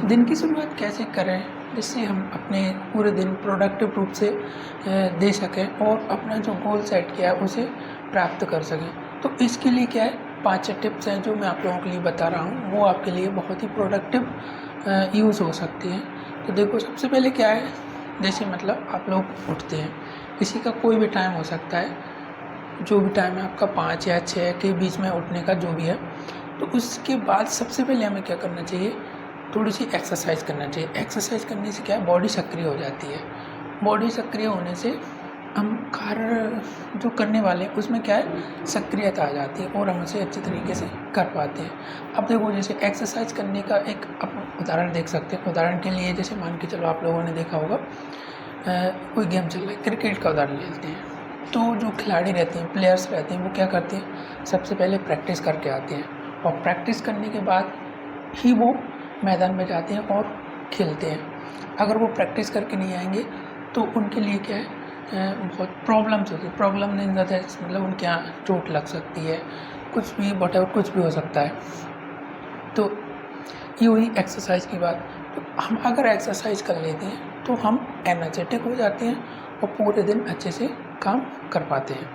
दिन की शुरुआत कैसे करें जिससे हम अपने पूरे दिन प्रोडक्टिव रूप से दे सकें और अपना जो गोल सेट किया है उसे प्राप्त कर सकें। तो इसके लिए क्या है, 5 टिप्स हैं जो मैं आप लोगों के लिए बता रहा हूँ, वो आपके लिए बहुत ही प्रोडक्टिव यूज़ हो सकती हैं। तो देखो, सबसे पहले क्या है, जैसे मतलब आप लोग उठते हैं, किसी का कोई भी टाइम हो सकता है, जो भी टाइम है आपका 5 या 6 के बीच में उठने का जो भी है। तो उसके बाद सबसे पहले हमें क्या करना चाहिए, थोड़ी सी एक्सरसाइज करना चाहिए। एक्सरसाइज करने से क्या है, बॉडी सक्रिय हो जाती है। बॉडी सक्रिय होने से हम कार्य जो करने वाले हैं उसमें क्या है, सक्रियता आ जाती है और हम उसे अच्छे तरीके से कर पाते हैं। अब देखो, जैसे एक्सरसाइज करने का एक आप उदाहरण देख सकते हैं। उदाहरण के लिए जैसे मान के चलो, आप लोगों ने देखा होगा कोई गेम चल रहा है, क्रिकेट का उदाहरण ले लेते हैं। तो जो खिलाड़ी रहते हैं, प्लेयर्स रहते हैं, वो क्या करते हैं, सबसे पहले प्रैक्टिस करके आते हैं और प्रैक्टिस करने के बाद ही वो मैदान में जाते हैं और खेलते हैं। अगर वो प्रैक्टिस करके नहीं आएंगे तो उनके लिए क्या है, बहुत प्रॉब्लम्स होती है। प्रॉब्लम नहीं ज़्यादा है, मतलब उनके यहाँ चोट लग सकती है, कुछ भी वॉटेवर कुछ भी हो सकता है। तो ये हुई एक्सरसाइज की बात। तो हम अगर एक्सरसाइज कर लेते हैं तो हम एनर्जेटिक हो जाते हैं और पूरे दिन अच्छे से काम कर पाते हैं।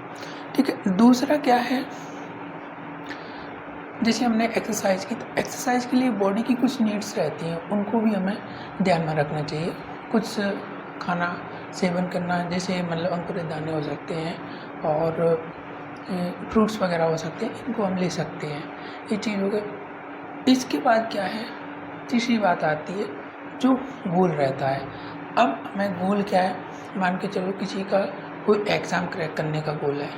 ठीक है, दूसरा क्या है, जैसे हमने एक्सरसाइज की, तो एक्सरसाइज के लिए बॉडी की कुछ नीड्स रहती हैं, उनको भी हमें ध्यान में रखना चाहिए। कुछ खाना सेवन करना, जैसे मतलब अंकुरित दाने हो सकते हैं और फ्रूट्स वगैरह हो सकते हैं, इनको हम ले सकते हैं। ये चीज़ हो गई। इसके बाद क्या है, तीसरी बात आती है जो गोल रहता है। अब हमें गोल क्या है, मान के चलो किसी का कोई एग्ज़ाम क्रैक करने का गोल है,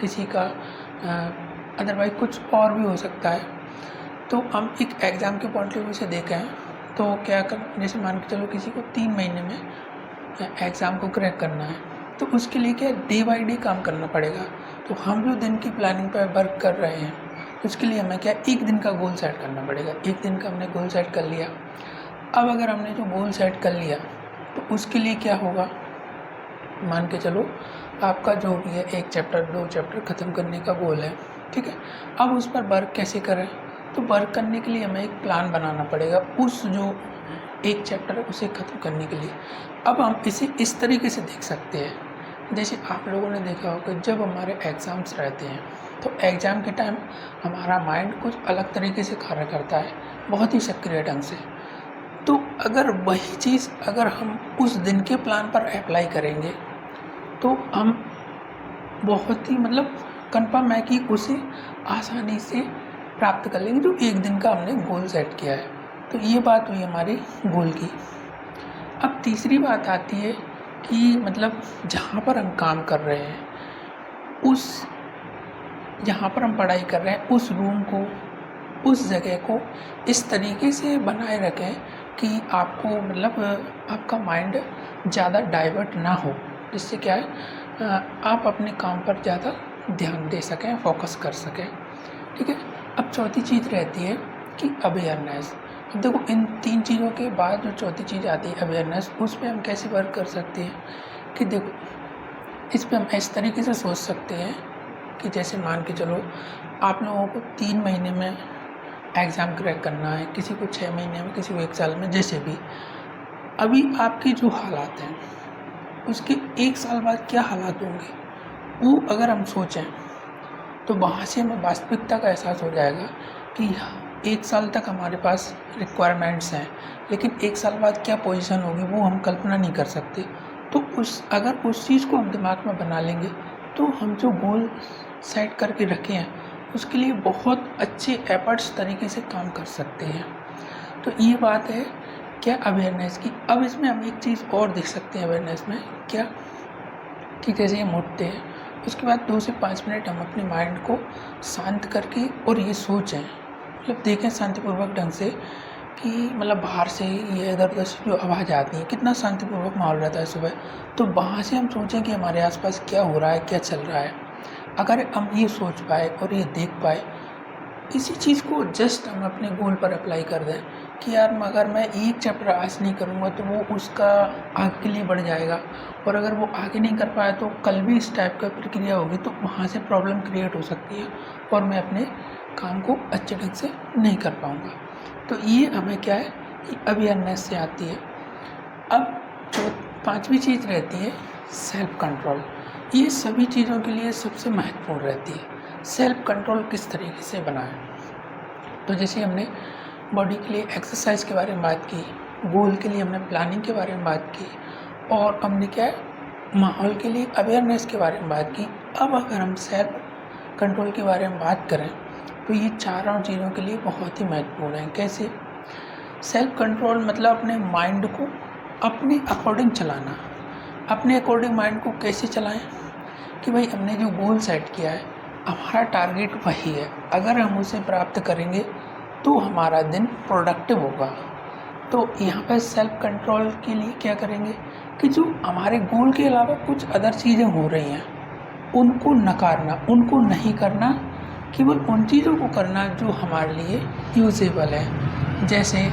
किसी का अदरवाइज कुछ और भी हो सकता है। तो हम एक एग्ज़ाम के पॉइंट ऑफ व्यू से देखें तो क्या कर, जैसे मान के चलो किसी को 3 महीने में एग्ज़ाम को क्रैक करना है, तो उसके लिए क्या डे बाई डे काम करना पड़ेगा। तो हम जो दिन की प्लानिंग पर वर्क कर रहे हैं, उसके लिए हमें क्या एक दिन का गोल सेट करना पड़ेगा। एक दिन का हमने गोल सेट कर लिया। अब अगर हमने जो गोल सेट कर लिया तो उसके लिए क्या होगा, मान के चलो आपका जो भी है 1 चैप्टर 2 चैप्टर ख़त्म करने का गोल है, ठीक है। अब उस पर वर्क कैसे करें, तो वर्क करने के लिए हमें एक प्लान बनाना पड़ेगा उस जो 1 चैप्टर है उसे ख़त्म करने के लिए। अब हम इसे इस तरीके से देख सकते हैं, जैसे आप लोगों ने देखा होगा जब हमारे एग्ज़ाम्स रहते हैं तो एग्ज़ाम के टाइम हमारा माइंड कुछ अलग तरीके से कार्य करता है, बहुत ही सक्रिय ढंग से। तो अगर वही चीज़ अगर हम उस दिन के प्लान पर अप्लाई करेंगे तो हम बहुत ही मतलब कन्फर्म है कि उसे आसानी से प्राप्त कर लेंगे, जो एक दिन का हमने गोल सेट किया है। तो ये बात हुई हमारी गोल की। अब तीसरी बात आती है कि मतलब जहाँ पर हम काम कर रहे हैं, उस जहाँ पर हम पढ़ाई कर रहे हैं उस रूम को, उस जगह को इस तरीके से बनाए रखें कि आपको मतलब आपका माइंड ज़्यादा डाइवर्ट ना हो, जिससे क्या है आप अपने काम पर ज़्यादा ध्यान दे सकें, फोकस कर सकें। ठीक है। अब चौथी चीज़ रहती है कि अवेयरनेस। अब देखो, इन 3 चीज़ों के बाद जो चौथी चीज़ आती है अवेयरनेस, उस पर हम कैसे वर्क कर सकते हैं कि देखो, इस पर हम इस तरीके से सोच सकते हैं कि जैसे मान के चलो आप लोगों को 3 महीने में एग्ज़ाम क्रैक करना है, किसी को 6 महीने में, किसी को 1 साल में, जैसे भी। अभी आपके जो हालात हैं उसके 1 साल बाद क्या हालात होंगे, वो अगर हम सोचें तो वहाँ से हमें वास्तविकता का एहसास हो जाएगा कि 1 साल तक हमारे पास रिक्वायरमेंट्स हैं, लेकिन 1 साल बाद क्या पोजीशन होगी वो हम कल्पना नहीं कर सकते। तो अगर उस चीज़ को हम दिमाग में बना लेंगे तो हम जो गोल सेट करके रखे हैं उसके लिए बहुत अच्छे एफर्ट्स तरीके से काम कर सकते हैं। तो ये बात है क्या, अवेयरनेस की। अब इसमें हम एक चीज़ और देख सकते हैं अवेयरनेस में, क्या कि जैसे हम उठते हैं उसके बाद 2 से 5 मिनट हम अपने माइंड को शांत करके और ये सोचें, मतलब देखें शांतिपूर्वक ढंग से कि मतलब बाहर से ये इधर उधर से जो आवाज़ आती है, कितना शांतिपूर्वक माहौल रहता है सुबह। तो वहाँ से हम सोचें कि हमारे आसपास क्या हो रहा है, क्या चल रहा है। अगर हम ये सोच पाए और ये देख पाए, इसी चीज़ को जस्ट हम अपने गोल पर अप्लाई कर दें कि यार अगर मैं 1 चैप्टर आज नहीं करूँगा तो वो उसका आगे के लिए बढ़ जाएगा, और अगर वो आगे नहीं कर पाया तो कल भी इस टाइप का प्रक्रिया होगी, तो वहाँ से प्रॉब्लम क्रिएट हो सकती है और मैं अपने काम को अच्छे ढंग से नहीं कर पाऊँगा। तो ये हमें क्या है, अवेयरनेस से आती है। अब जो पांचवी चीज़ रहती है सेल्फ कंट्रोल, ये सभी चीज़ों के लिए सबसे महत्वपूर्ण रहती है। सेल्फ कंट्रोल किस तरीके से बनाएं, तो जैसे हमने बॉडी के लिए एक्सरसाइज के बारे में बात की, गोल के लिए हमने प्लानिंग के बारे में बात की, और हमने क्या है माहौल के लिए अवेयरनेस के बारे में बात की। अब अगर हम सेल्फ कंट्रोल के बारे में बात करें तो ये चारों चीज़ों के लिए बहुत ही महत्वपूर्ण है। कैसे? सेल्फ कंट्रोल मतलब अपने माइंड को अपने अकॉर्डिंग चलाना। अपने अकॉर्डिंग माइंड को कैसे चलाएं कि भाई हमने जो गोल सेट किया है, हमारा टारगेट वही है, अगर हम उसे प्राप्त करेंगे तो हमारा दिन प्रोडक्टिव होगा। तो यहाँ पर सेल्फ कंट्रोल के लिए क्या करेंगे कि जो हमारे गोल के अलावा कुछ अदर चीज़ें हो रही हैं उनको नकारना, उनको नहीं करना, केवल उन चीज़ों को करना जो हमारे लिए यूजेबल है। जैसे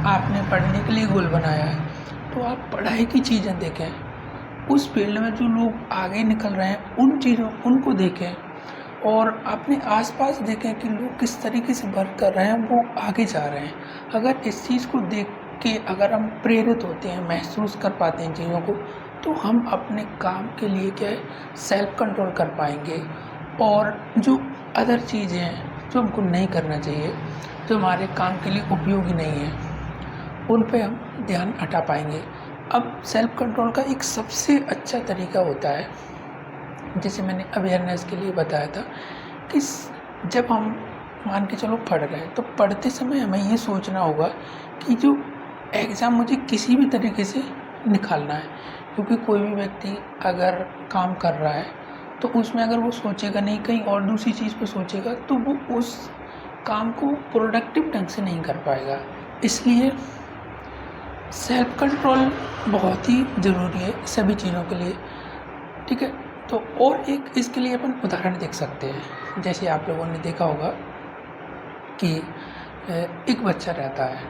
आपने पढ़ने के लिए गोल बनाया है तो आप पढ़ाई की चीज़ें देखें, उस फील्ड में जो लोग आगे निकल रहे हैं उन चीज़ों उनको देखें, और अपने आसपास देखें कि लोग किस तरीके से वर्क कर रहे हैं, वो आगे जा रहे हैं। अगर इस चीज़ को देख के अगर हम प्रेरित होते हैं, महसूस कर पाते हैं चीज़ों को, तो हम अपने काम के लिए क्या है सेल्फ कंट्रोल कर पाएंगे। और जो अदर चीज़ें हैं जो हमको नहीं करना चाहिए, जो हमारे काम के लिए उपयोगी नहीं है, उन पे हम ध्यान हटा पाएंगे। अब सेल्फ कंट्रोल का एक सबसे अच्छा तरीका होता है, जैसे मैंने अवेयरनेस के लिए बताया था, कि जब हम मान के चलो पढ़ रहे हैं तो पढ़ते समय हमें ये सोचना होगा कि जो एग्ज़ाम मुझे किसी भी तरीके से निकालना है। क्योंकि कोई भी व्यक्ति अगर काम कर रहा है तो उसमें अगर वो सोचेगा नहीं, कहीं और दूसरी चीज़ पे सोचेगा, तो वो उस काम को प्रोडक्टिव ढंग से नहीं कर पाएगा। इसलिए सेल्फ कंट्रोल बहुत ही ज़रूरी है सभी चीज़ों के लिए, ठीक है। तो और एक इसके लिए अपन उदाहरण देख सकते हैं। जैसे आप लोगों ने देखा होगा कि एक बच्चा रहता है,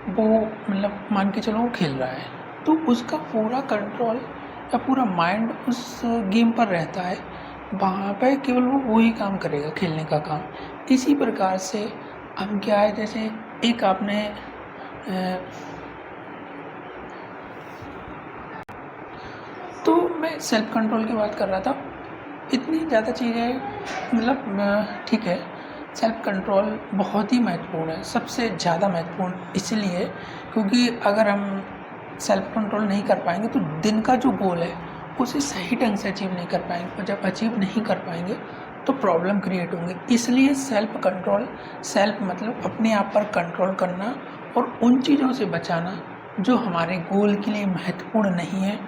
वो मतलब मान के चलो वो खेल रहा है, तो उसका पूरा कंट्रोल या पूरा माइंड उस गेम पर रहता है, वहाँ पे केवल वो वही काम करेगा, खेलने का काम। इसी प्रकार से हम क्या है, जैसे एक आपने तो मैं सेल्फ कंट्रोल की बात कर रहा था। इतनी ज़्यादा चीज़ें मतलब ठीक है, सेल्फ कंट्रोल बहुत ही महत्वपूर्ण है, सबसे ज़्यादा महत्वपूर्ण इसलिए क्योंकि अगर हम सेल्फ कंट्रोल नहीं कर पाएंगे तो दिन का जो गोल है उसे सही ढंग से अचीव नहीं कर पाएंगे, और जब अचीव नहीं कर पाएंगे तो प्रॉब्लम क्रिएट होंगे। इसलिए सेल्फ कंट्रोल, सेल्फ मतलब अपने आप पर कंट्रोल करना और उन चीज़ों से बचाना जो हमारे गोल के लिए महत्वपूर्ण नहीं है,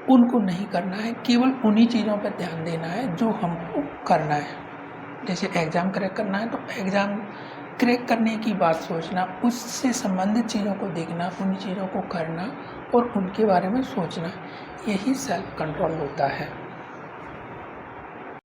उनको नहीं करना है। केवल उन्हीं चीज़ों पर ध्यान देना है जो हमको करना है। जैसे एग्ज़ाम क्रैक करना है तो एग्ज़ाम क्रैक करने की बात सोचना, उससे संबंधित चीज़ों को देखना, उन चीज़ों को करना और उनके बारे में सोचना, यही सेल्फ कंट्रोल होता है।